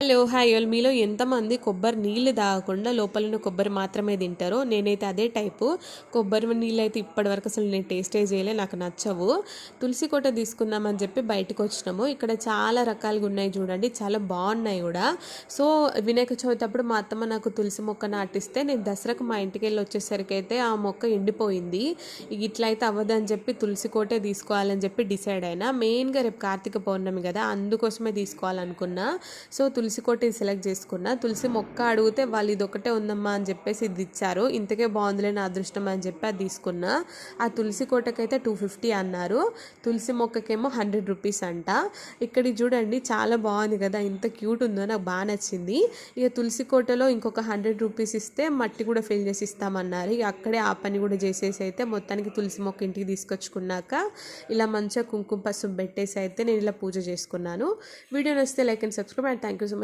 Hello! Hi all. మీలో ఎంతమంది కొబ్బరి నీళ్ళు తాగకుండా లోపలున్న కొబ్బరి మాత్రమే తింటారో? నేనైతే అదే టైపు. కొబ్బరి నీళ్ళైతే ఇప్పటివరకు అసలు నేను టేస్టే చేయలే. నాకు నచ్చవు. తులసి కోట తీసుకుందామని చెప్పి బయటకొచ్చినాము. ఇక్కడ చాలా రకాలుగా ఉన్నాయి చూడండి. చాలా బాగున్నాయి కూడా. సో, వినాయక చవితి అప్పుడు మా అత్తమ్మ నాకు తులసి మొక్క నాటిస్తే నేను దసరాకు మా ఇంటికెళ్ళి వచ్చేసరికి అయితే ఆ మొక్క ఎండిపోయింది. ఇట్లా అయితే అవ్వదని చెప్పి తులసి కోటే తీసుకోవాలని చెప్పి డిసైడ్ అయినా. మెయిన్‌గా రేపు కార్తీక పౌర్ణమి కదా! అందుకోసమే తీసుకోవాలనుకున్నా. సో, తులసి కోట సెలెక్ట్ చేసుకున్నా. తులసి మొక్క అడిగితే వాళ్ళు ఇదొక్కటే ఉందమ్మా అని చెప్పేసి ఇది ఇచ్చారు. ఇంతకే బాగుందిలే నా అదృష్టం అని చెప్పి అది తీసుకున్నా. ఆ తులసి కోటకైతే 250 అన్నారు. తులసి మొక్కకేమో 100 రూపీస్ అంట. ఇక్కడ చూడండి చాలా బాగుంది కదా, ఇంత క్యూట్ ఉందో, నాకు బాగా నచ్చింది. ఇక తులసి కోటలో ఇంకొక 100 రూపీస్ ఇస్తే మట్టి కూడా ఫిల్ చేసి ఇస్తామన్నారు. ఇక అక్కడే ఆ పని కూడా చేసేసి అయితే మొత్తానికి తులసి మొక్క ఇంటికి తీసుకొచ్చుకున్నాక ఇలా మంచిగా కుంకుమ పసుపు పెట్టేసి అయితే నేను ఇలా పూజ చేసుకున్నాను. వీడియో నచ్చితే like and subscribe and thank you so